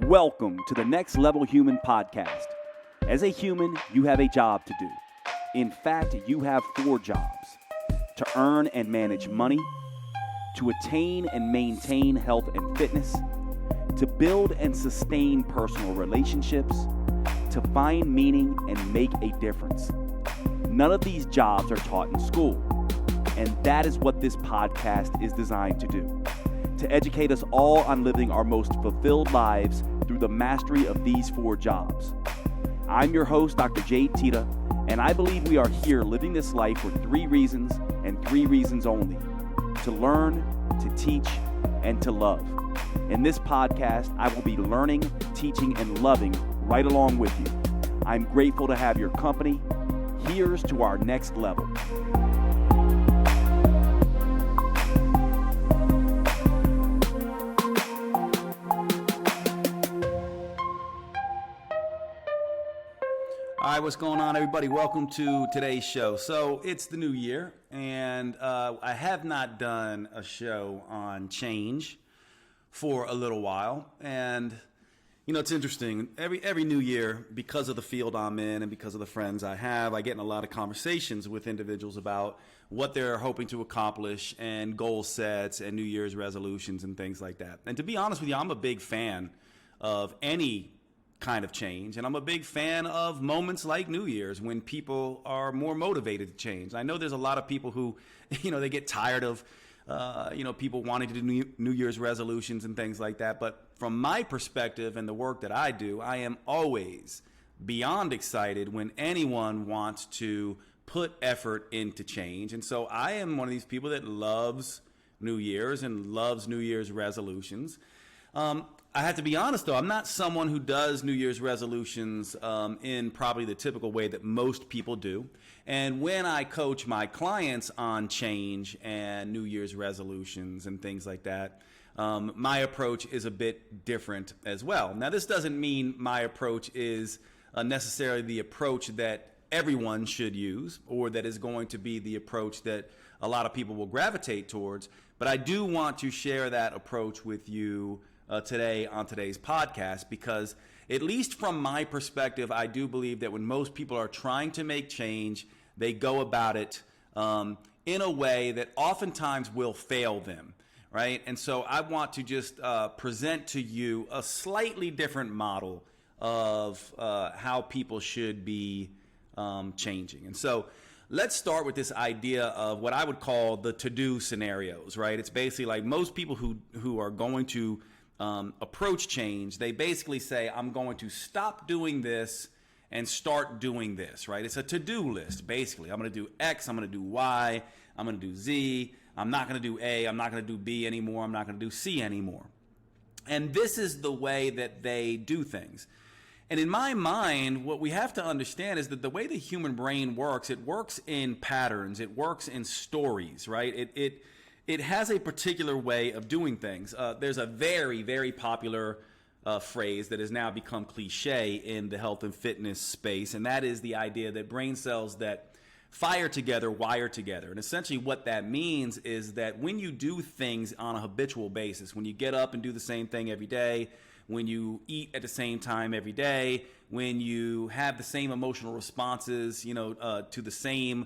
Welcome to the Next Level Human podcast. As a human, you have a job to do. In fact, you have 4 jobs: to earn and manage money, to attain and maintain health and fitness, to build and sustain personal relationships, to find meaning and make a difference. None of these jobs are taught in school, and that is what this podcast is designed to do: to educate us all on living our most fulfilled lives through the mastery of these 4 jobs. I'm your host, Dr. Jade Teta, and I believe we are here living this life for 3 reasons and 3 reasons only: to learn, to teach, and to love. In this podcast, I will be learning, teaching, and loving right along with you. I'm grateful to have your company. Here's to our next level. All right, what's going on, everybody? Welcome to today's show. So it's the new year, and I have not done a show on change for a little while. And you know, it's interesting. Every new year, because of the field I'm in and because of the friends I have, I get in a lot of conversations with individuals about what they're hoping to accomplish and goal sets and New Year's resolutions and things like that. And to be honest with you, I'm a big fan of any kind of change, and I'm a big fan of moments like New Year's when people are more motivated to change. I know there's a lot of people who, they get tired of people wanting to do New Year's resolutions and things like that. But from my perspective and the work that I do, I am always beyond excited when anyone wants to put effort into change. And so I am one of these people that loves New Year's and loves New Year's resolutions. I have to be honest, though, I'm not someone who does New Year's resolutions in probably the typical way that most people do. And when I coach my clients on change and New Year's resolutions and things like that, my approach is a bit different as well. Now, this doesn't mean my approach is necessarily the approach that everyone should use or that is going to be the approach that a lot of people will gravitate towards. But I do want to share that approach with you today on today's podcast, because at least from my perspective, I do believe that when most people are trying to make change, they go about it in a way that oftentimes will fail them, right? And so I want to just present to you a slightly different model of how people should be changing. And so let's start with this idea of what I would call the to-do scenarios, right? It's basically like most people who are going to approach change, they basically say, I'm going to stop doing this and start doing this, right? It's a to-do list, basically. I'm going to do X, I'm going to do Y, I'm going to do Z, I'm not going to do A, I'm not going to do B anymore, I'm not going to do C anymore. And this is the way that they do things. And in my mind, what we have to understand is that the way the human brain works, it works in patterns, it works in stories, right? It has a particular way of doing things. There's a very, very popular phrase that has now become cliche in the health and fitness space, and that is the idea that brain cells that fire together wire together. And essentially what that means is that when you do things on a habitual basis, when you get up and do the same thing every day, when you eat at the same time every day, when you have the same emotional responses, to the same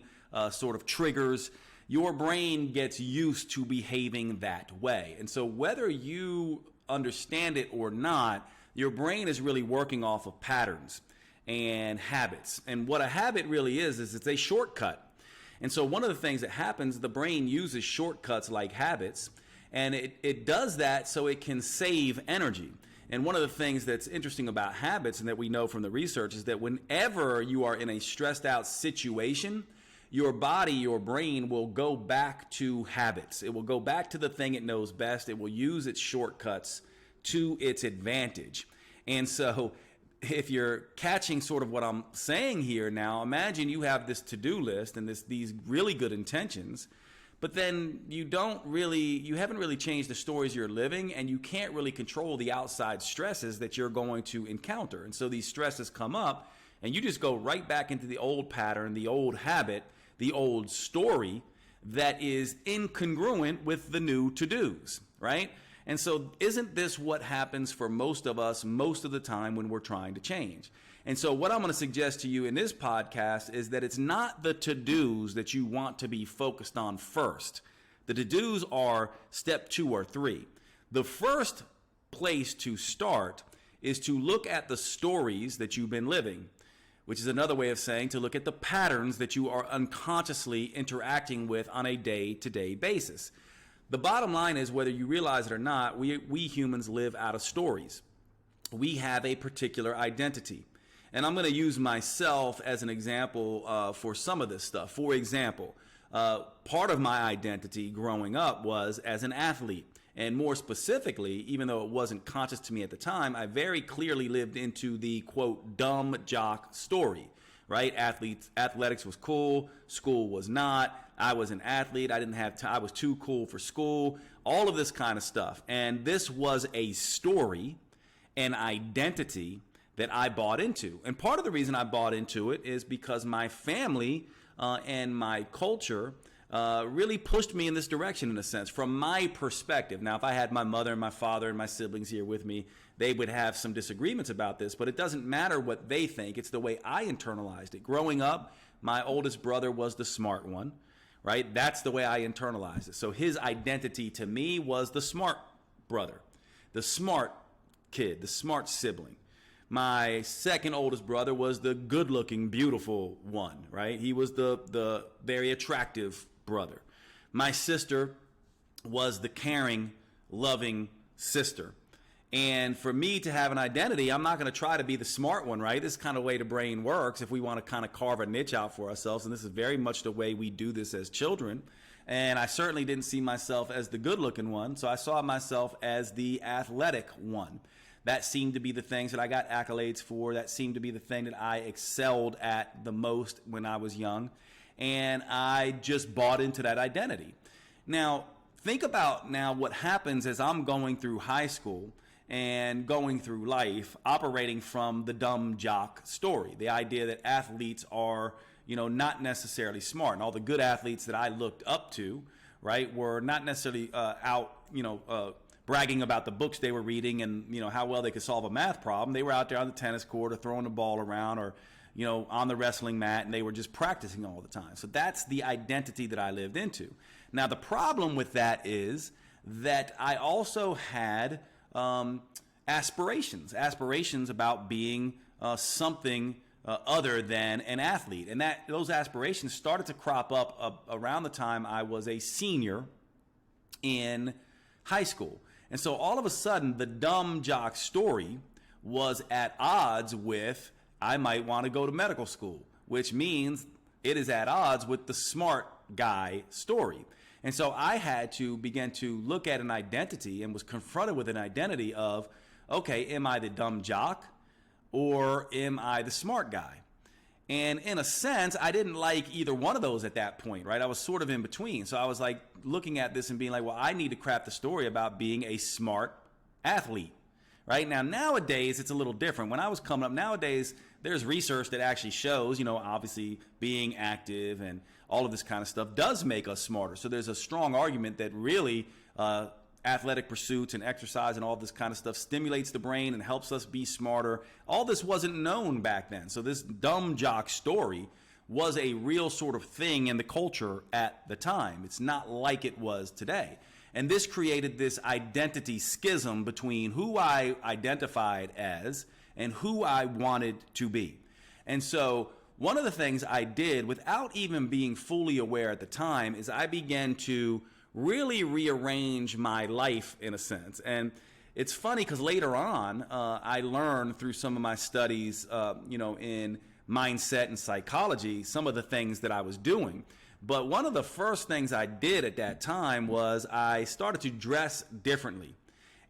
sort of triggers, your brain gets used to behaving that way. And so whether you understand it or not, your brain is really working off of patterns and habits. And what a habit really is it's a shortcut. And so one of the things that happens, the brain uses shortcuts like habits, and it does that so it can save energy. And one of the things that's interesting about habits, and that we know from the research, is that whenever you are in a stressed out situation, your body, your brain will go back to habits. It will go back to the thing it knows best. It will use its shortcuts to its advantage. And so if you're catching sort of what I'm saying here now, imagine you have this to-do list and these really good intentions, but then you haven't really changed the stories you're living, and you can't really control the outside stresses that you're going to encounter. And so these stresses come up, and you just go right back into the old pattern, the old habit, the old story that is incongruent with the new to-dos, right? And so isn't this what happens for most of us most of the time when we're trying to change? And so what I'm going to suggest to you in this podcast is that it's not the to-dos that you want to be focused on first. The to-dos are step 2 or 3. The first place to start is to look at the stories that you've been living, which is another way of saying to look at the patterns that you are unconsciously interacting with on a day-to-day basis. The bottom line is, whether you realize it or not, we humans live out of stories. We have a particular identity. And I'm going to use myself as an example for some of this stuff. For example, part of my identity growing up was as an athlete. And more specifically, even though it wasn't conscious to me at the time, I very clearly lived into the, quote, dumb jock story, right? Athletics was cool. School was not. I was an athlete. I didn't have time. I was too cool for school. All of this kind of stuff. And this was a story, an identity that I bought into. And part of the reason I bought into it is because my family and my culture really pushed me in this direction, in a sense, from my perspective. Now, if I had my mother and my father and my siblings here with me, they would have some disagreements about this, but it doesn't matter what they think. It's the way I internalized it. Growing up, my oldest brother was the smart one, right? That's the way I internalized it. So his identity to me was the smart brother, the smart kid, the smart sibling. My second oldest brother was the good-looking, beautiful one, right? He was the very attractive brother. My sister was the caring, loving sister. And for me to have an identity, I'm not going to try to be the smart one, right? This is kind of the way the brain works if we want to kind of carve a niche out for ourselves. And this is very much the way we do this as children. And I certainly didn't see myself as the good-looking one. So I saw myself as the athletic one. That seemed to be the things that I got accolades for. That seemed to be the thing that I excelled at the most when I was young. And I just bought into that identity. Now, think about now what happens as I'm going through high school and going through life, operating from the dumb jock story. The idea that athletes are, not necessarily smart. And all the good athletes that I looked up to, right, were not necessarily out, bragging about the books they were reading and, how well they could solve a math problem. They were out there on the tennis court or throwing the ball around or, on the wrestling mat, and they were just practicing all the time. So that's the identity that I lived into. Now, the problem with that is that I also had aspirations about being something other than an athlete. And those aspirations started to crop up around the time I was a senior in high school. And so all of a sudden, the dumb jock story was at odds with, I might want to go to medical school, which means it is at odds with the smart guy story. And so I had to begin to look at an identity and was confronted with an identity of, okay, am I the dumb jock or am I the smart guy? And in a sense, I didn't like either one of those at that point, right? I was sort of in between. So I was like looking at this and being like, well, I need to craft a story about being a smart athlete, right? Now, nowadays, it's a little different. When I was coming up, nowadays, there's research that actually shows, obviously being active and all of this kind of stuff does make us smarter. So there's a strong argument that really athletic pursuits and exercise and all this kind of stuff stimulates the brain and helps us be smarter. All this wasn't known back then. So this dumb jock story was a real sort of thing in the culture at the time. It's not like it was today. And this created this identity schism between who I identified as and who I wanted to be. And so one of the things I did without even being fully aware at the time is I began to really rearrange my life in a sense. And it's funny because later on, I learned through some of my studies, in mindset and psychology, some of the things that I was doing. But one of the first things I did at that time was I started to dress differently.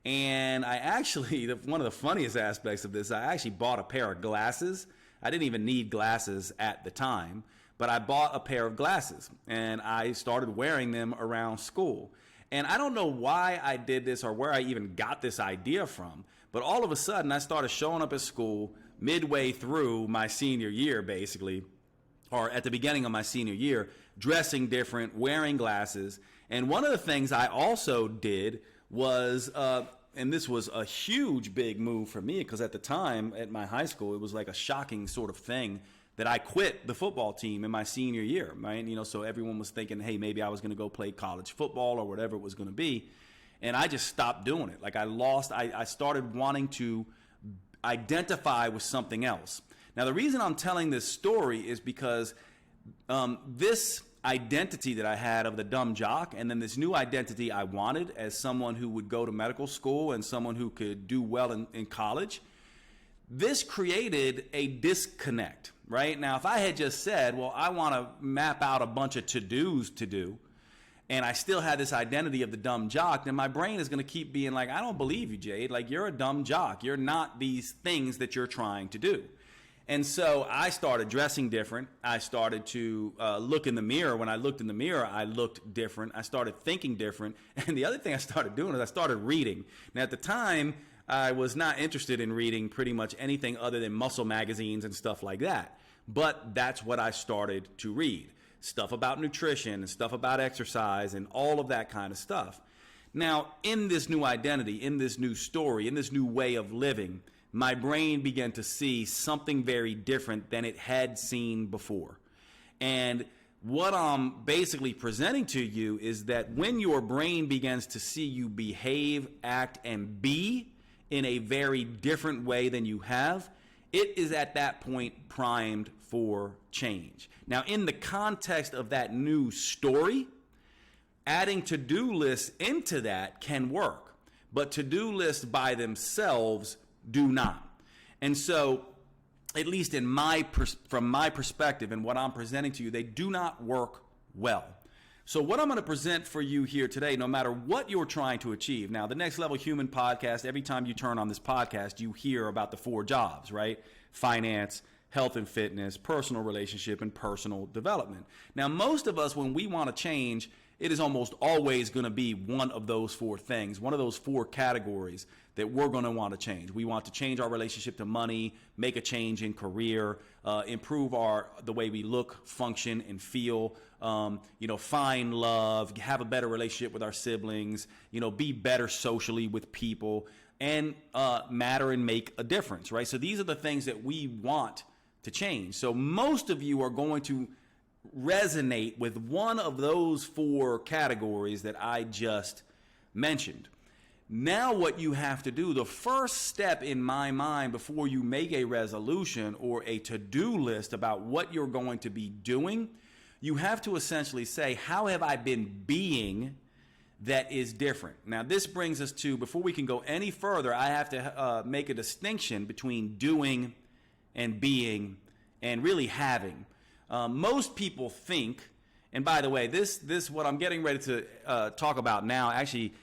And I actually, one of the funniest aspects of this, I actually bought a pair of glasses. I didn't even need glasses at the time. But I bought a pair of glasses and I started wearing them around school. And I don't know why I did this or where I even got this idea from, but all of a sudden I started showing up at school midway through my senior year, basically, or at the beginning of my senior year, dressing different, wearing glasses. And one of the things I also did was, and this was a huge, big move for me because at the time at my high school, it was like a shocking sort of thing that I quit the football team in my senior year, right? So everyone was thinking, hey, maybe I was going to go play college football or whatever it was going to be. And I just stopped doing it. Like I started wanting to identify with something else. Now, the reason I'm telling this story is because this identity that I had of the dumb jock, and then this new identity I wanted as someone who would go to medical school and someone who could do well in college, this created a disconnect, right? Now, if I had just said, well, I want to map out a bunch of to-dos to do, and I still had this identity of the dumb jock, then my brain is going to keep being like, I don't believe you, Jade. Like, you're a dumb jock. You're not these things that you're trying to do. And so I started dressing different. I started to look in the mirror. When I looked in the mirror, I looked different. I started thinking different. And the other thing I started doing is I started reading. Now, at the time, I was not interested in reading pretty much anything other than muscle magazines and stuff like that. But that's what I started to read. Stuff about nutrition and stuff about exercise and all of that kind of stuff. Now, in this new identity, in this new story, in this new way of living, my brain began to see something very different than it had seen before. And what I'm basically presenting to you is that when your brain begins to see you behave, act, and be in a very different way than you have, it is at that point primed for change. Now, in the context of that new story, adding to-do lists into that can work, but to-do lists by themselves do not. And so, at least from my perspective and what I'm presenting to you, they do not work well. So what I'm going to present for you here today, no matter what you're trying to achieve. Now, the Next Level Human podcast, every time you turn on this podcast, you hear about the 4 jobs, right? Finance, health and fitness, personal relationship, and personal development. Now, most of us, when we want to change, it is almost always going to be one of those 4 things, one of those 4 categories that we're going to want to change. We want to change our relationship to money, make a change in career, improve the way we look, function, and feel, find love, have a better relationship with our siblings, be better socially with people, and matter and make a difference, right? So these are the things that we want to change. So most of you are going to resonate with one of those 4 categories that I just mentioned. Now what you have to do, the first step in my mind before you make a resolution or a to-do list about what you're going to be doing, you have to essentially say, how have I been being that is different? Now this brings us to, before we can go any further, I have to make a distinction between doing and being and really having. Most people think, and by the way, this what I'm getting ready to talk about now actually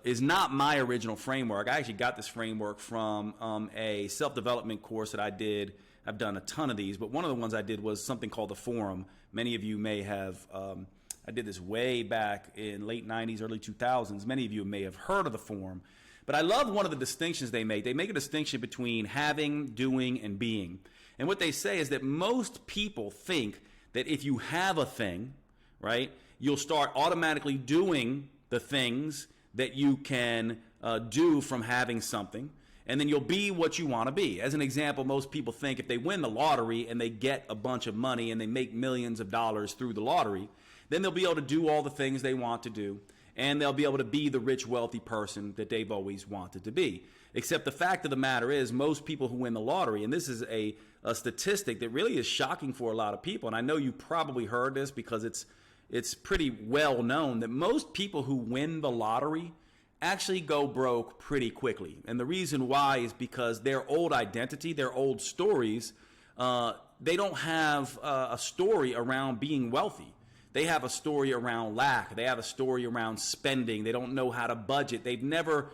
is not my original framework. I actually got this framework from a self-development course that I did. I've done a ton of these, but one of the ones I did was something called the Forum. Many of you may have, I did this way back in late 90s, early 2000s. Many of you may have heard of the Forum. But I love one of the distinctions they make. They make a distinction between having, doing, and being. And what they say is that most people think that if you have a thing, right, you'll start automatically doing the things that you can do from having something, and then you'll be what you want to be. As an example, most people think if they win the lottery and they get a bunch of money and they make millions of dollars through the lottery, then they'll be able to do all the things they want to do, and they'll be able to be the rich, wealthy person that they've always wanted to be. Except the fact of the matter is, most people who win the lottery, and this is a statistic that really is shocking for a lot of people, and I know you probably heard this because it's pretty well known that most people who win the lottery actually go broke pretty quickly. And the reason why is because their old identity, their old stories, they don't have a story around being wealthy. They have a story around lack. They have a story around spending. They don't know how to budget. They've never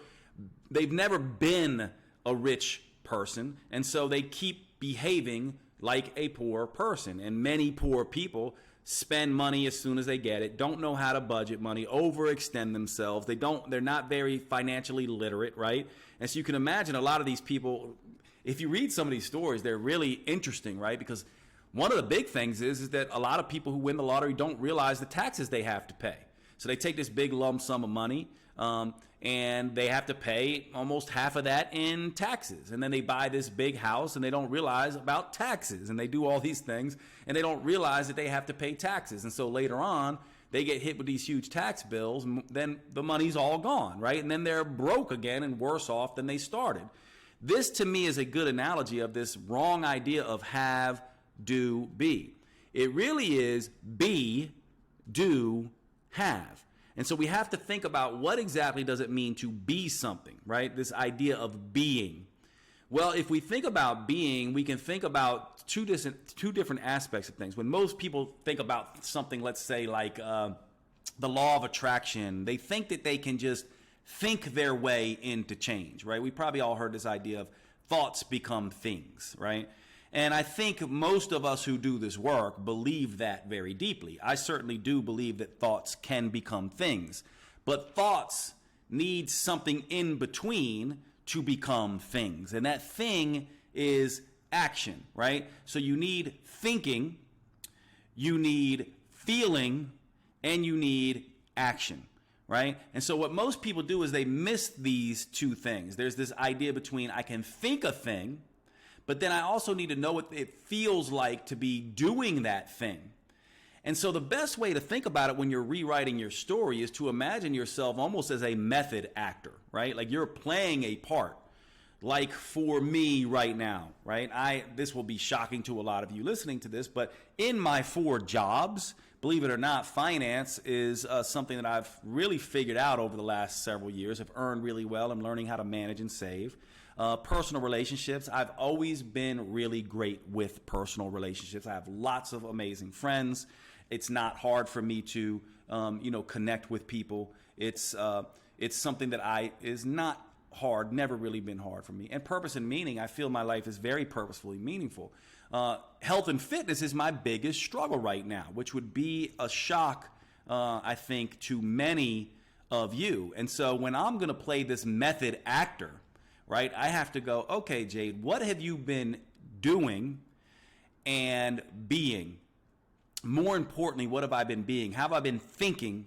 been a rich person, and so they keep behaving like a poor person. And many poor people spend money as soon as they get it, don't know how to budget money, overextend themselves. They're not very financially literate, right? And so you can imagine a lot of these people, if you read some of these stories, they're really interesting, right? Because one of the big things is that a lot of people who win the lottery don't realize the taxes they have to pay. So they take this big lump sum of money, and they have to pay almost half of that in taxes. And then they buy this big house and they don't realize about taxes, and they do all these things and they don't realize that they have to pay taxes. And so later on, they get hit with these huge tax bills, then the money's all gone, right? And then they're broke again and worse off than they started. This to me is a good analogy of this wrong idea of have, do, be. It really is be, do, have. And so we have to think about what exactly does it mean to be something, right? This idea of being. Well, if we think about being, we can think about two different aspects of things. When most people think about something, let's say like the law of attraction, they think that they can just think their way into change, right? We probably all heard this idea of thoughts become things, right? And I think most of us who do this work believe that very deeply. I certainly do believe that thoughts can become things, but thoughts need something in between to become things. And that thing is action, right? So you need thinking, you need feeling, and you need action, right? And so what most people do is they miss these two things. There's this idea between I can think a thing, but then I also need to know what it feels like to be doing that thing. And so the best way to think about it when you're rewriting your story is to imagine yourself almost as a method actor, right? Like you're playing a part. Like for me right now, right? This will be shocking to a lot of you listening to this, but in my 4 jobs, believe it or not, finance is something that I've really figured out over the last several years. I've earned really well. I'm learning how to manage and save. Personal relationships. I've always been really great with personal relationships. I have lots of amazing friends. It's not hard for me to, connect with people. It's something that is not hard, never really been hard for me. And purpose and meaning, I feel my life is very purposefully meaningful. Health and fitness is my biggest struggle right now, which would be a shock, I think, to many of you. And so when I'm going to play this method actor, right, I have to go, okay, Jade, what have you been doing and being? More importantly, what have I been being? How have I been thinking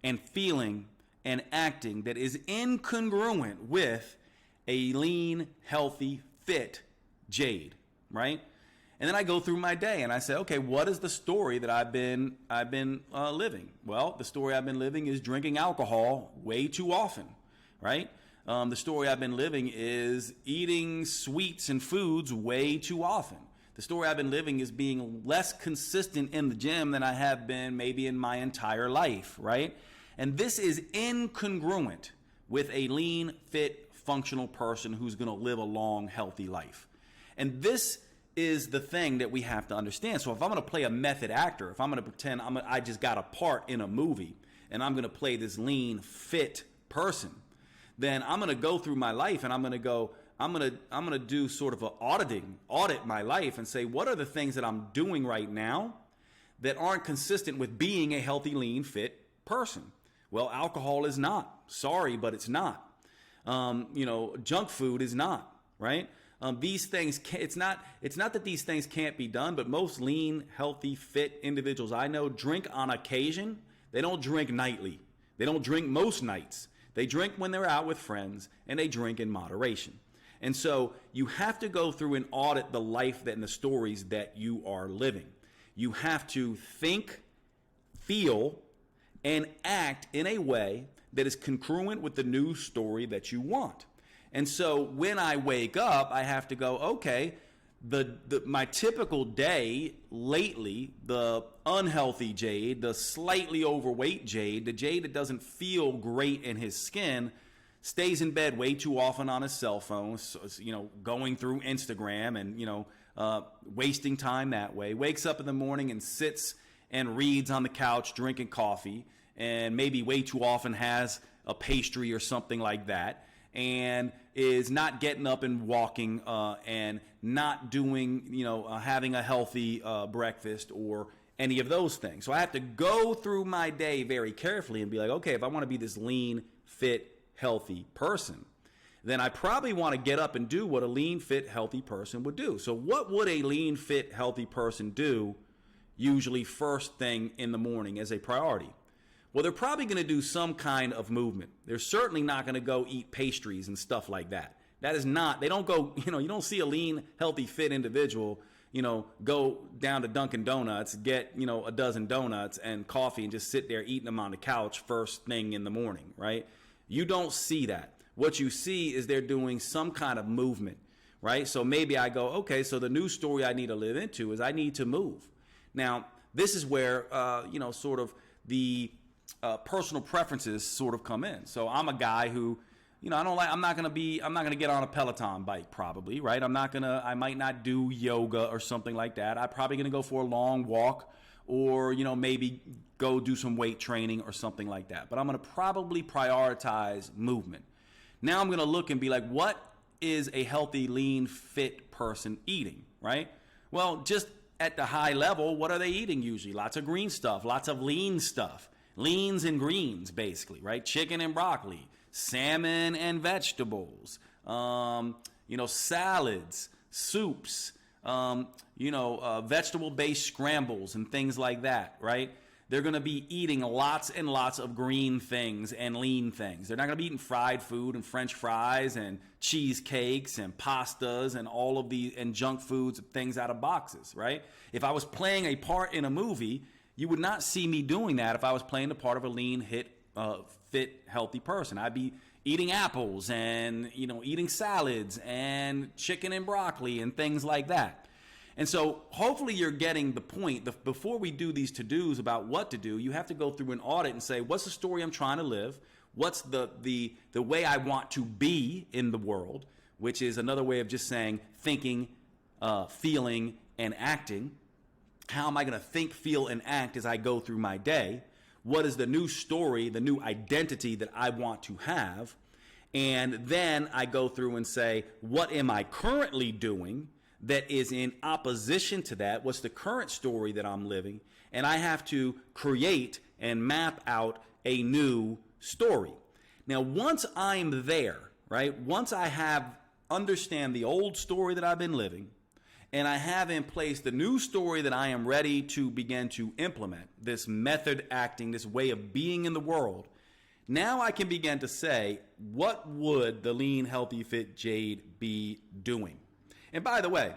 and feeling and acting that is incongruent with a lean, healthy, fit Jade, right? And then I go through my day and I say, okay, what is the story that I've been living? Well, the story I've been living is drinking alcohol way too often, right? The story I've been living is eating sweets and foods way too often. The story I've been living is being less consistent in the gym than I have been maybe in my entire life, right? And this is incongruent with a lean, fit, functional person who's going to live a long, healthy life. And this is the thing that we have to understand. So if I'm going to play a method actor, if I'm going to pretend I just got a part in a movie and I'm going to play this lean, fit person, then I'm going to go through my life and I'm going to do sort of audit my life and say, what are the things that I'm doing right now that aren't consistent with being a healthy, lean, fit person? Well, alcohol is not. Sorry, but it's not. Junk food is not, right? These things, it's not that these things can't be done, but most lean, healthy, fit individuals I know drink on occasion. They don't drink nightly. They don't drink most nights. They drink when they're out with friends, and they drink in moderation. And so you have to go through and audit the life and the stories that you are living. You have to think, feel, and act in a way that is congruent with the new story that you want. And so when I wake up, I have to go, okay, my typical day lately, the unhealthy Jade, the slightly overweight Jade, the Jade that doesn't feel great in his skin, stays in bed way too often on his cell phone, going through Instagram and, wasting time that way, wakes up in the morning and sits and reads on the couch, drinking coffee, and maybe way too often has a pastry or something like that, and is not getting up and walking and not doing, having a healthy breakfast or any of those things. So I have to go through my day very carefully and be like, okay, if I want to be this lean, fit, healthy person, then I probably want to get up and do what a lean, fit, healthy person would do. So what would a lean, fit, healthy person do usually first thing in the morning as a priority? Well, they're probably going to do some kind of movement. They're certainly not going to go eat pastries and stuff like that. That is not, they don't go, you don't see a lean, healthy, fit individual, go down to Dunkin' Donuts, get, a dozen donuts and coffee and just sit there eating them on the couch first thing in the morning, right? You don't see that. What you see is they're doing some kind of movement, right? So maybe I go, okay, so the new story I need to live into is I need to move. Now, this is where, sort of the personal preferences sort of come in. So I'm a guy who, I'm not going to get on a Peloton bike probably, right? I might not do yoga or something like that. I'm probably going to go for a long walk or, maybe go do some weight training or something like that. But I'm going to probably prioritize movement. Now I'm going to look and be like, what is a healthy, lean, fit person eating, right? Well, just at the high level, what are they eating usually? Lots of green stuff, lots of lean stuff. Leans and greens, basically, right? Chicken and broccoli, salmon and vegetables, salads, soups, vegetable-based scrambles and things like that, right? They're going to be eating lots and lots of green things and lean things. They're not going to be eating fried food and French fries and cheesecakes and pastas and all of these and junk foods and things out of boxes, right? If I was playing a part in a movie, you would not see me doing that if I was playing the part of a lean, fit, healthy person. I'd be eating apples and, eating salads and chicken and broccoli and things like that. And so hopefully you're getting the point. Before we do these to-dos about what to do, you have to go through an audit and say, what's the story I'm trying to live? What's the way I want to be in the world, which is another way of just saying thinking, feeling, and acting. How am I going to think, feel, and act as I go through my day? What is the new story, the new identity that I want to have? And then I go through and say, what am I currently doing that is in opposition to that? What's the current story that I'm living? And I have to create and map out a new story. Now, once I'm there, right? Once I understand the old story that I've been living, and I have in place the new story that I am ready to begin to implement, this method acting, this way of being in the world, now I can begin to say, what would the lean, healthy, fit Jade be doing? And by the way,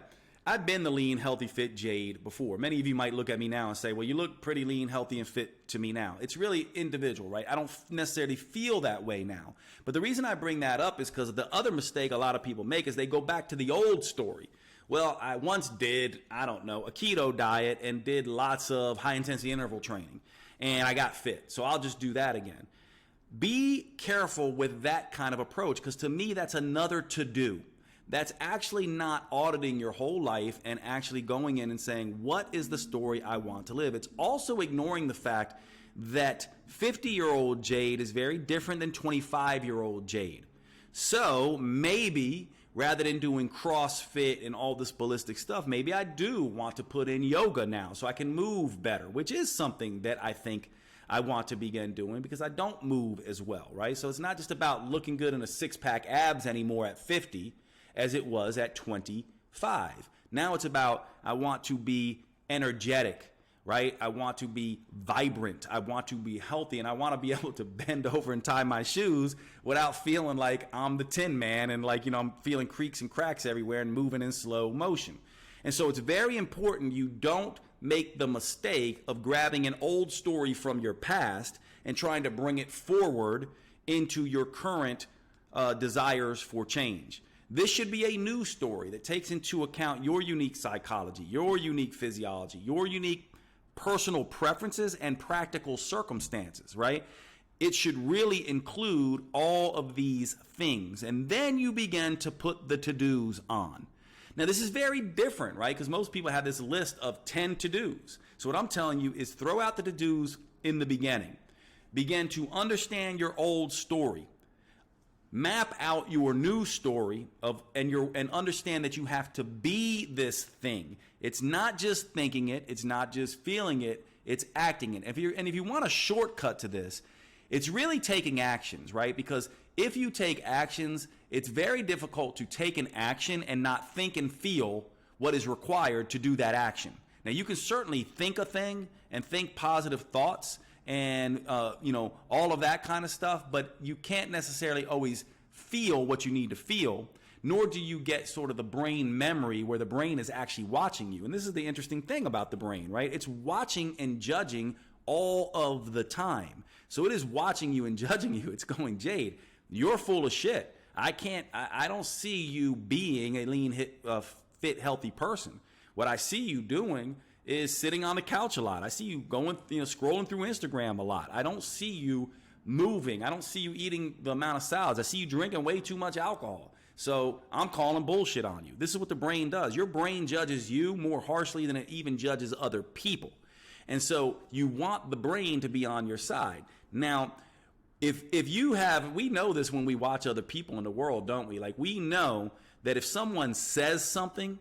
I've been the lean, healthy, fit Jade before. Many of you might look at me now and say, well, you look pretty lean, healthy, and fit to me now. It's really individual, right? I don't necessarily feel that way now. But the reason I bring that up is because the other mistake a lot of people make is they go back to the old story. Well, I once did, a keto diet and did lots of high-intensity interval training, and I got fit. So I'll just do that again. Be careful with that kind of approach, because to me, that's another to-do. That's actually not auditing your whole life and actually going in and saying, what is the story I want to live? It's also ignoring the fact that 50-year-old Jade is very different than 25-year-old Jade. So maybe rather than doing CrossFit and all this ballistic stuff, maybe I do want to put in yoga now so I can move better, which is something that I think I want to begin doing because I don't move as well, right? So it's not just about looking good in a six-pack abs anymore at 50 as it was at 25. Now it's about I want to be energetic, right? I want to be vibrant. I want to be healthy, and I want to be able to bend over and tie my shoes without feeling like I'm the Tin Man and I'm feeling creaks and cracks everywhere and moving in slow motion. And so it's very important you don't make the mistake of grabbing an old story from your past and trying to bring it forward into your current desires for change. This should be a new story that takes into account your unique psychology, your unique physiology, your unique personal preferences and practical circumstances, right? It should really include all of these things. And then you begin to put the to-dos on. Now, this is very different, right? Because most people have this list of 10 to-dos. So what I'm telling you is throw out the to-dos in the beginning. Begin to understand your old story. Map out your new story and understand that you have to be this thing. It's not just thinking it, it's not just feeling it, it's acting it. If you want a shortcut to this, it's really taking actions, right? Because if you take actions, it's very difficult to take an action and not think and feel what is required to do that action. Now, you can certainly think a thing and think positive thoughts and all of that kind of stuff, but you can't necessarily always feel what you need to feel, nor do you get sort of the brain memory where the brain is actually watching you. And this is the interesting thing about the brain, right? It's watching and judging all of the time. So it is watching you and judging you. It's going, Jade, you're full of shit. I don't see you being a lean, fit, healthy person. What I see you doing is sitting on the couch a lot. I see you going, scrolling through Instagram a lot. I don't see you moving. I don't see you eating the amount of salads. I see you drinking way too much alcohol. So I'm calling bullshit on you. This is what the brain does. Your brain judges you more harshly than it even judges other people. And so you want the brain to be on your side. Now, if we know this when we watch other people in the world, don't we? Like, we know that if someone says something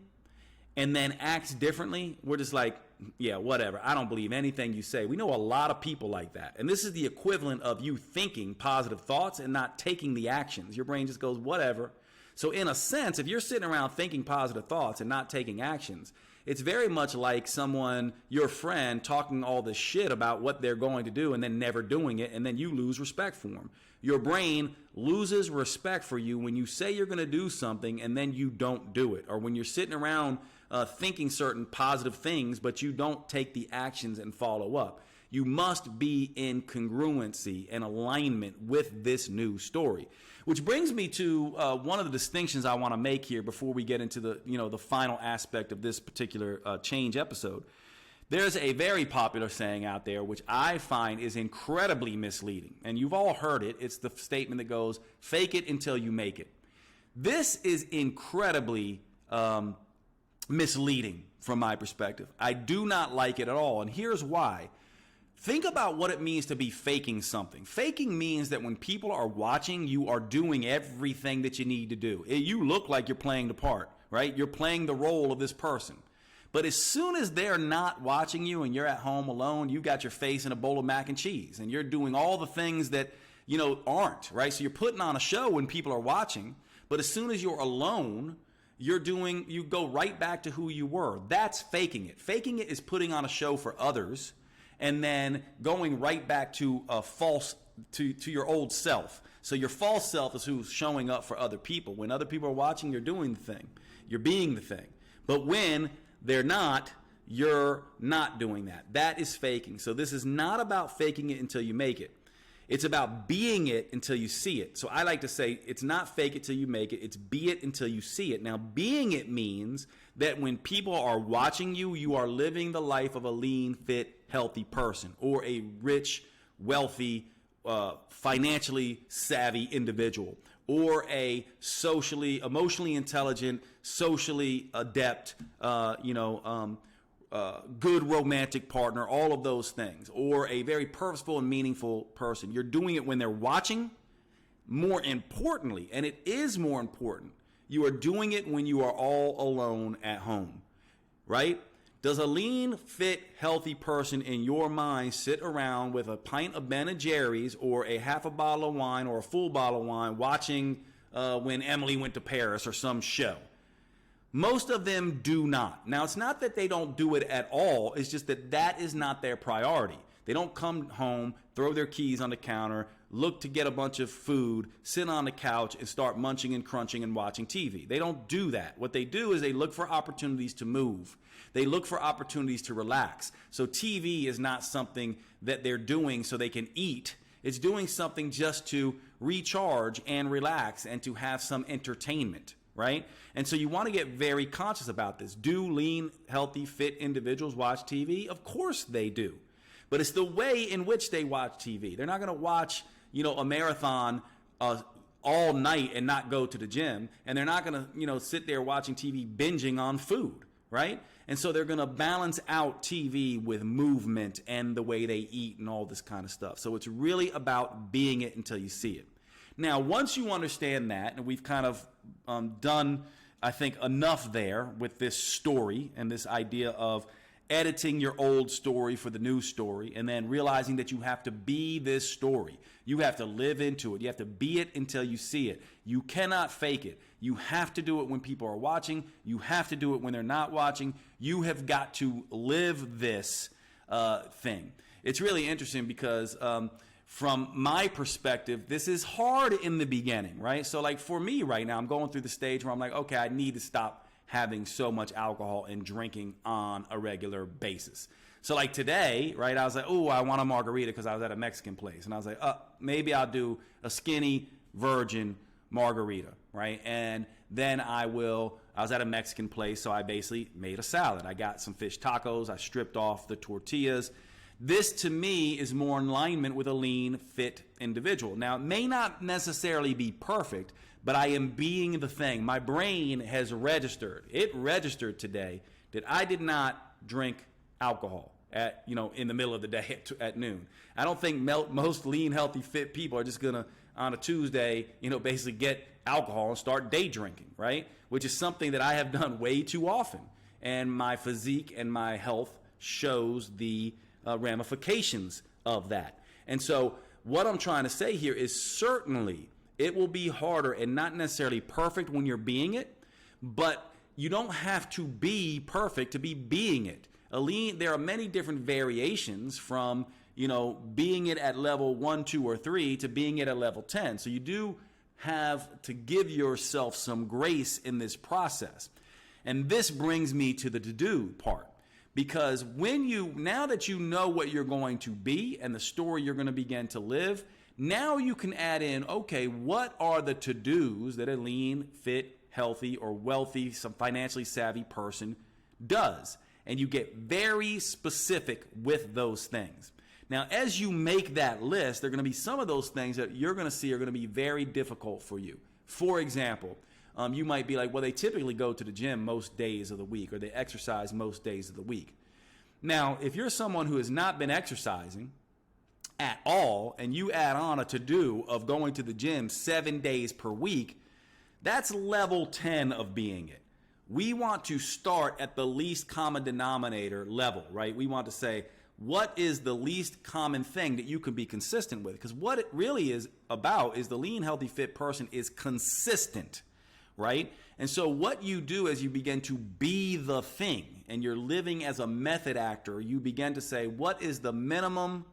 and then acts differently, we're just like, yeah, whatever. I don't believe anything you say. We know a lot of people like that. And this is the equivalent of you thinking positive thoughts and not taking the actions. Your brain just goes, whatever. So in a sense, if you're sitting around thinking positive thoughts and not taking actions, it's very much like someone, your friend, talking all this shit about what they're going to do and then never doing it, and then you lose respect for them. Your brain loses respect for you when you say you're going to do something and then you don't do it, or when you're sitting around thinking certain positive things, but you don't take the actions and follow up. You must be in congruency and alignment with this new story. Which brings me to one of the distinctions I want to make here before we get into the final aspect of this particular change episode. There's a very popular saying out there which I find is incredibly misleading. And you've all heard it. It's the statement that goes, fake it until you make it. This is incredibly misleading from my perspective. I do not like it at all. And here's why. Think about what it means to be faking something. Faking means that when people are watching, you are doing everything that you need to do. You look like you're playing the part, right? You're playing the role of this person. But as soon as they're not watching you and you're at home alone, you got your face in a bowl of mac and cheese and you're doing all the things that, aren't, right? So you're putting on a show when people are watching, but as soon as you're alone, you go right back to who you were. That's faking it. Faking it is putting on a show for others and then going right back to to your old self. So your false self is who's showing up for other people. When other people are watching, you're doing the thing. You're being the thing. But when they're not, you're not doing that. That is faking. So this is not about faking it until you make it. It's about being it until you see it. So I like to say it's not fake it till you make it. It's be it until you see it. Now, being it means that when people are watching you, you are living the life of a lean, fit, healthy person or a rich, wealthy, financially savvy individual or a emotionally intelligent, socially adept, good romantic partner, all of those things, or a very purposeful and meaningful person. You're doing it when they're watching. More importantly, and it is more important, you are doing it when you are all alone at home, right? Does a lean, fit, healthy person in your mind sit around with a pint of Ben & Jerry's or a half a bottle of wine or a full bottle of wine watching when Emily went to Paris or some show? Most of them do not. Now, it's not that they don't do it at all. It's just that is not their priority. They don't come home, throw their keys on the counter, look to get a bunch of food, sit on the couch, and start munching and crunching and watching TV. They don't do that. What they do is they look for opportunities to move. They look for opportunities to relax. So TV is not something that they're doing so they can eat. It's doing something just to recharge and relax and to have some entertainment. Right? And so you want to get very conscious about this. Do lean, healthy, fit individuals watch TV? Of course they do. But it's the way in which they watch TV. They're not going to watch, a marathon all night and not go to the gym. And they're not going to, sit there watching TV binging on food. Right? And so they're going to balance out TV with movement and the way they eat and all this kind of stuff. So it's really about being it until you see it. Now, once you understand that, and we've kind of done, I think, enough there with this story and this idea of editing your old story for the new story and then realizing that you have to be this story. You have to live into it. You have to be it until you see it. You cannot fake it. You have to do it when people are watching. You have to do it when they're not watching. You have got to live this thing. It's really interesting because from my perspective, this is hard in the beginning, right? So like for me right now, I'm going through the stage where I'm like, okay, I need to stop having so much alcohol and drinking on a regular basis. So like today, right, I was like, oh, I want a margarita because I was at a Mexican place. And I was like, maybe I'll do a skinny virgin margarita, right? And then I was at a Mexican place, so I basically made a salad. I got some fish tacos. I stripped off the tortillas. This, to me, is more in alignment with a lean, fit individual. Now, it may not necessarily be perfect, but I am being the thing. My brain has registered. It registered today that I did not drink alcohol in the middle of the day at noon. I don't think most lean, healthy, fit people are just going to, on a Tuesday, basically get alcohol and start day drinking, right? Which is something that I have done way too often. And my physique and my health shows the ramifications of that. And so what I'm trying to say here is certainly it will be harder and not necessarily perfect when you're being it, but you don't have to be perfect to be being it. There are many different variations from, being it at level 1, 2, or 3 to being it at level 10. So you do have to give yourself some grace in this process. And this brings me to the to-do part. Because now that you know what you're going to be and the story you're going to begin to live, now you can add in, okay, what are the to-dos that a lean, fit, healthy, or wealthy, some financially savvy person does? And you get very specific with those things. Now, as you make that list, there are going to be some of those things that you're going to see are going to be very difficult for you. For example, you might be like, well, they typically go to the gym most days of the week, or they exercise most days of the week. Now, if you're someone who has not been exercising at all, and you add on a to-do of going to the gym 7 days per week, that's level 10 of being it. We want to start at the least common denominator level, right? We want to say, what is the least common thing that you can be consistent with? Because what it really is about is the lean, healthy, fit person is consistent, right? And so what you do as you begin to be the thing and you're living as a method actor, you begin to say, what is the minimum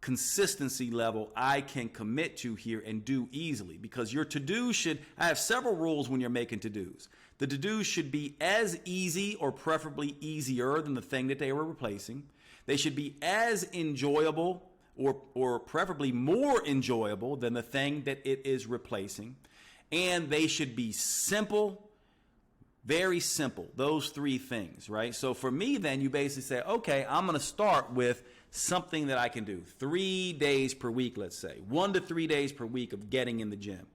consistency level I can commit to here and do easily? Because your to-do I have several rules when you're making to-dos. The to-dos should be as easy or preferably easier than the thing that they were replacing. They should be as enjoyable or preferably more enjoyable than the thing that it is replacing. And they should be simple, very simple, those three things, right? So for me, then you basically say, okay, I'm going to start with something that I can do 3 days per week, let's say 1 to 3 days per week of getting in the gym.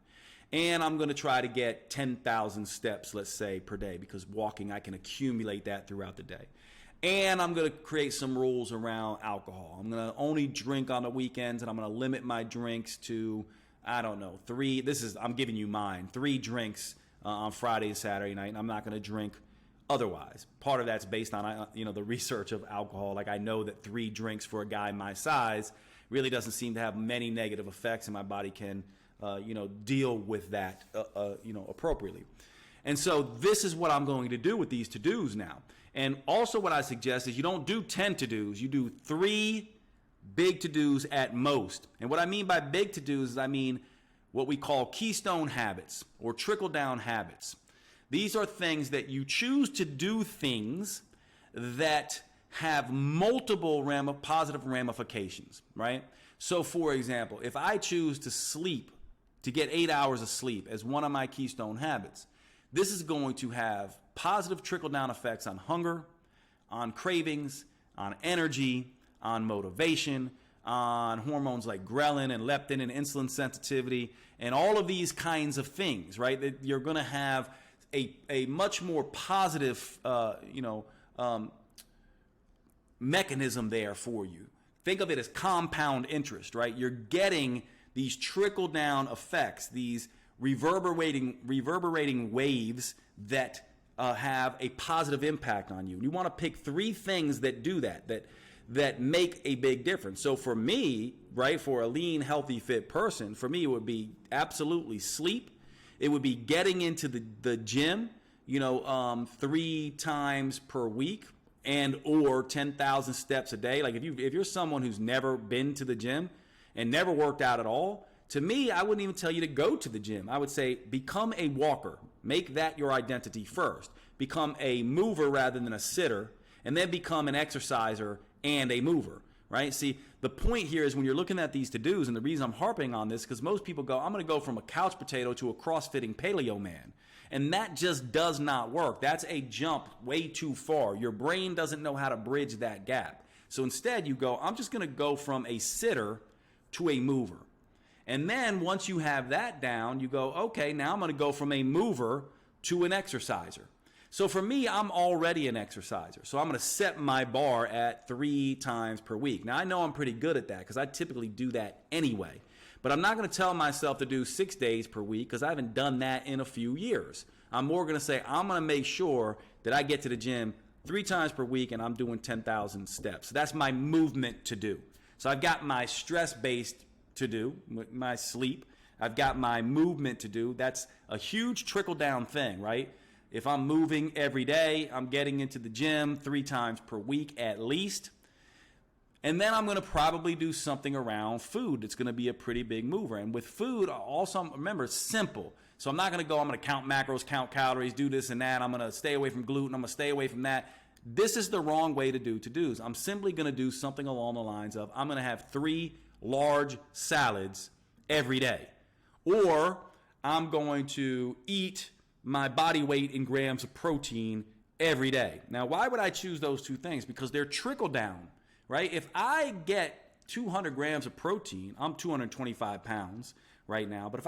And I'm going to try to get 10,000 steps, let's say, per day, because walking, I can accumulate that throughout the day. And I'm going to create some rules around alcohol. I'm going to only drink on the weekends, and I'm going to limit my drinks to, I don't know, 3. I'm giving you mine. 3 drinks on Friday and Saturday night, and I'm not going to drink otherwise. Part of that's based on, the research of alcohol. Like, I know that 3 drinks for a guy my size really doesn't seem to have many negative effects, and my body can, deal with that, appropriately. And so this is what I'm going to do with these to-dos now. And also what I suggest is you don't do 10 to-dos. You do 3 big to-dos at most. And what I mean by big to-dos is I mean what we call keystone habits or trickle-down habits. These are things that you choose to do things that have multiple positive ramifications, right? So for example, if I choose to get 8 hours of sleep as one of my keystone habits, this is going to have positive trickle-down effects on hunger, on cravings, on energy, on motivation, on hormones like ghrelin and leptin and insulin sensitivity, and all of these kinds of things, right? That you're going to have a much more positive, mechanism there for you. Think of it as compound interest, right? You're getting these trickle-down effects, these reverberating waves that have a positive impact on you. You want to pick 3 things that do that make a big difference. So for me, right, for a lean, healthy, fit person, for me it would be absolutely sleep. It would be getting into the gym, 3 times per week, and or 10,000 steps a day. Like if you're someone who's never been to the gym and never worked out at all, to me, I wouldn't even tell you to go to the gym. I would say become a walker. Make that your identity first. Become a mover rather than a sitter, and then become an exerciser and a mover, right? See, the point here is when you're looking at these to-dos, and the reason I'm harping on this, because most people go, I'm going to go from a couch potato to a crossfitting paleo man. And that just does not work. That's a jump way too far. Your brain doesn't know how to bridge that gap. So instead you go, I'm just going to go from a sitter to a mover. And then once you have that down, you go, okay, now I'm going to go from a mover to an exerciser. So for me, I'm already an exerciser. So I'm going to set my bar at 3 times per week. Now I know I'm pretty good at that because I typically do that anyway. But I'm not going to tell myself to do 6 days per week because I haven't done that in a few years. I'm more going to say I'm going to make sure that I get to the gym 3 times per week and I'm doing 10,000 steps. So that's my movement to do. So I've got my stress-based to do, my sleep. I've got my movement to do. That's a huge trickle-down thing, right? If I'm moving every day, I'm getting into the gym 3 times per week at least. And then I'm going to probably do something around food. It's going to be a pretty big mover. And with food, also, remember, it's simple. So I'm not going to go, I'm going to count macros, count calories, do this and that. I'm going to stay away from gluten. I'm going to stay away from that. This is the wrong way to do to-dos. I'm simply going to do something along the lines of I'm going to have 3 large salads every day. Or I'm going to eat my body weight in grams of protein every day. Now, why would I choose those 2 things? Because they're trickle down. Right? If I get 200 grams of protein, I'm 225 pounds right now. But if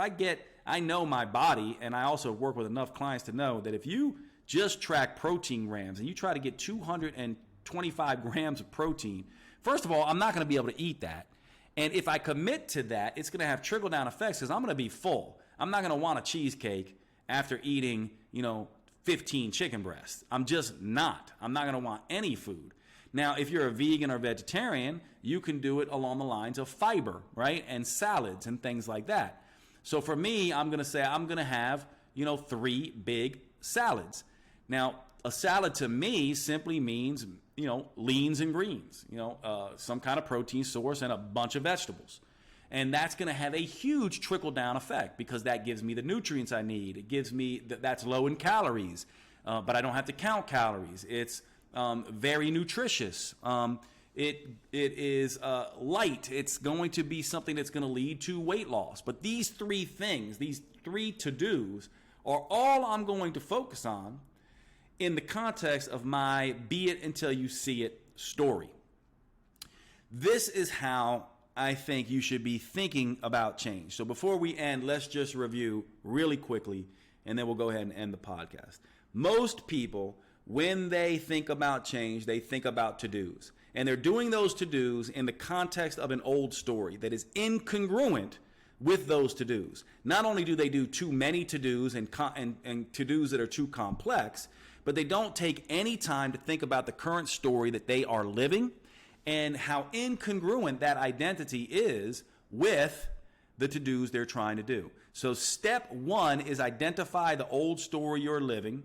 I know my body, and I also work with enough clients to know that if you just track protein grams and you try to get 225 grams of protein, first of all, I'm not going to be able to eat that. And if I commit to that, it's going to have trickle down effects because I'm going to be full. I'm not going to want a cheesecake after eating, 15 chicken breasts. I'm just not. I'm not going to want any food. Now, if you're a vegan or vegetarian, you can do it along the lines of fiber, right? And salads and things like that. So for me, I'm going to say I'm going to have, 3 big salads. Now, a salad to me simply means, leans and greens, some kind of protein source and a bunch of vegetables. And that's going to have a huge trickle down effect because that gives me the nutrients I need. It gives me that's low in calories, but I don't have to count calories. It's very nutritious. It is light. It's going to be something that's going to lead to weight loss. But these 3 things, these 3 to-dos, are all I'm going to focus on in the context of my be it until you see it story. This is how I think you should be thinking about change. So before we end, let's just review really quickly, and then we'll go ahead and end the podcast. Most people, when they think about change, they think about to-dos. And they're doing those to-dos in the context of an old story that is incongruent with those to-dos. Not only do they do too many to-dos and to-dos that are too complex, but they don't take any time to think about the current story that they are living and how incongruent that identity is with the to-dos they're trying to do. So step 1 is identify the old story you're living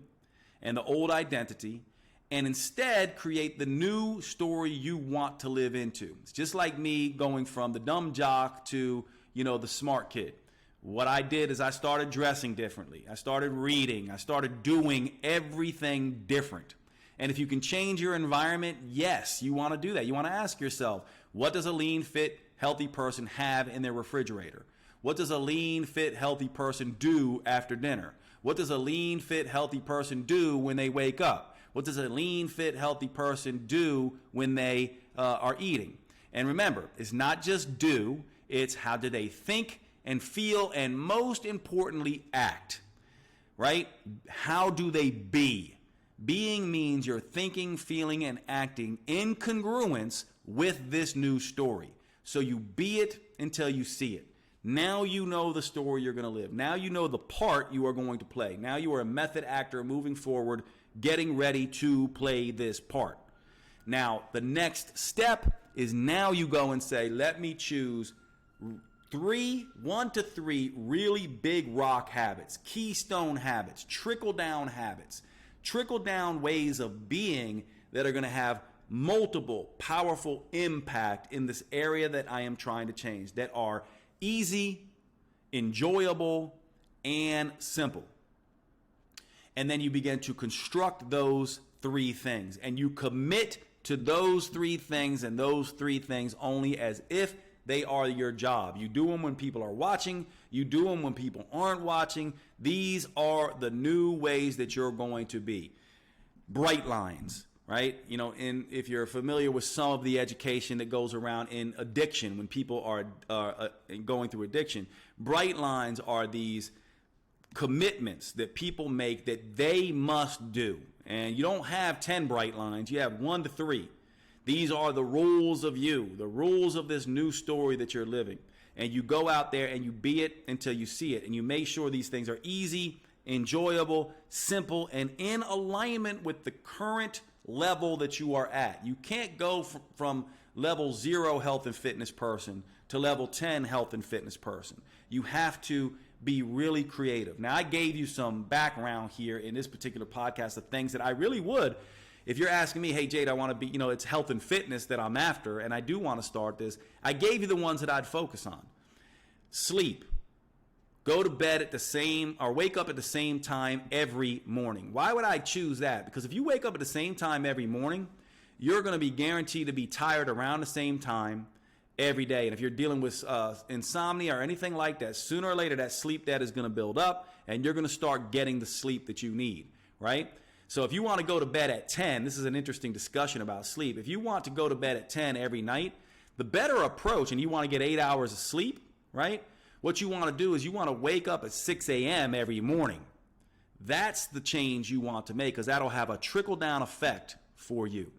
and the old identity, and instead create the new story you want to live into. It's just like me going from the dumb jock to, the smart kid. What I did is I started dressing differently. I started reading. I started doing everything different. And if you can change your environment, yes, you want to do that. You want to ask yourself, what does a lean, fit, healthy person have in their refrigerator? What does a lean, fit, healthy person do after dinner? What does a lean, fit, healthy person do when they wake up? What does a lean, fit, healthy person do when they are eating? And remember, it's not just do, it's how do they think and feel, and most importantly, act, right? How do they be? Being means you're thinking, feeling, and acting in congruence with this new story. So you be it until you see it. Now you know the story you're going to live. Now you know the part you are going to play. Now you are a method actor moving forward, getting ready to play this part. Now, the next step is now you go and say, let me choose 1 to 3 really big rock habits, keystone habits, trickle down ways of being that are going to have multiple powerful impact in this area that I am trying to change, that are easy, enjoyable, and simple. And then you begin to construct those three things, and you commit to those three things and those three things only as if they are your job. You do them when people are watching. You do them when people aren't watching. These are the new ways that you're going to be. Bright lines, right? You know, if you're familiar with some of the education that goes around in addiction, when people are going through addiction, bright lines are these commitments that people make that they must do. And you don't have 10 bright lines, you have 1 to 3. These are the rules of you, the rules of this new story that you're living. And you go out there and you be it until you see it. And you make sure these things are easy, enjoyable, simple, and in alignment with the current level that you are at. You can't go from level 0 health and fitness person to level 10 health and fitness person. You have to be really creative. Now, I gave you some background here in this particular podcast of things that I really would, if you're asking me, hey, Jade, I want to be, it's health and fitness that I'm after, and I do want to start this. I gave you the ones that I'd focus on. Sleep. Go to bed at the same, or wake up at the same time every morning. Why would I choose that? Because if you wake up at the same time every morning, you're going to be guaranteed to be tired around the same time every day. And if you're dealing with insomnia or anything like that, sooner or later that sleep debt is going to build up, and you're going to start getting the sleep that you need, right? So if you want to go to bed at 10, this is an interesting discussion about sleep. If you want to go to bed at 10 every night, the better approach, and you want to get 8 hours of sleep, right? What you want to do is you want to wake up at 6 a.m. every morning. That's the change you want to make, because that'll have a trickle-down effect for you.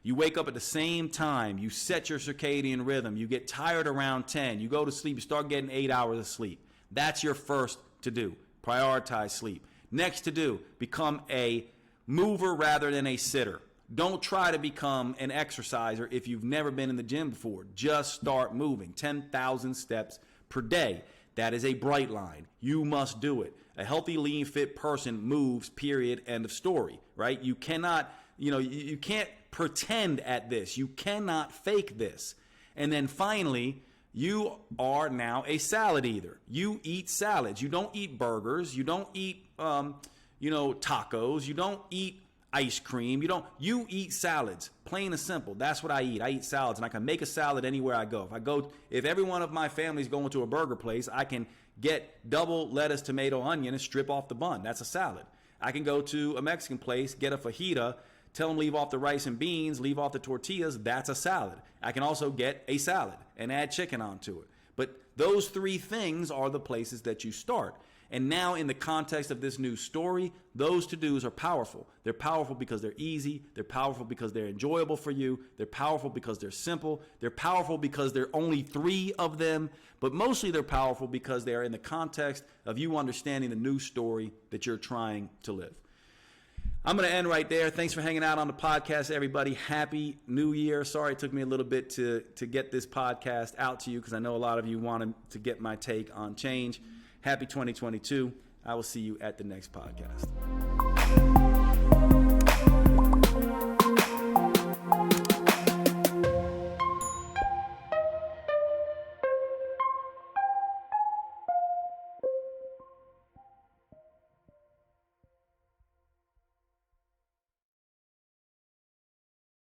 You wake up at the same time, you set your circadian rhythm, you get tired around 10, you go to sleep, you start getting 8 hours of sleep. That's your first to do. Prioritize sleep. Next to do, become a mover rather than a sitter. Don't try to become an exerciser if you've never been in the gym before. Just start moving. 10,000 steps per day. That is a bright line. You must do it. A healthy, lean, fit person moves, period, end of story, right? You cannot, you can't pretend at this. You cannot fake this. And then finally, you are now a salad eater. You eat salads. You don't eat burgers. You don't eat, tacos. You don't eat ice cream. You eat salads, plain and simple. That's what I eat. I eat salads, and I can make a salad anywhere I go. If every one of my family's going to a burger place, I can get double lettuce, tomato, onion, and strip off the bun. That's a salad. I can go to a Mexican place, get a fajita, tell them leave off the rice and beans, leave off the tortillas. That's a salad. I can also get a salad and add chicken onto it. But those three things are the places that you start. And now in the context of this new story, those to-dos are powerful. They're powerful because they're easy. They're powerful because they're enjoyable for you. They're powerful because they're simple. They're powerful because there are only 3 of them. But mostly they're powerful because they are in the context of you understanding the new story that you're trying to live. I'm going to end right there. Thanks for hanging out on the podcast, everybody. Happy New Year. Sorry it took me a little bit to get this podcast out to you, because I know a lot of you wanted to get my take on change. Happy 2022. I will see you at the next podcast.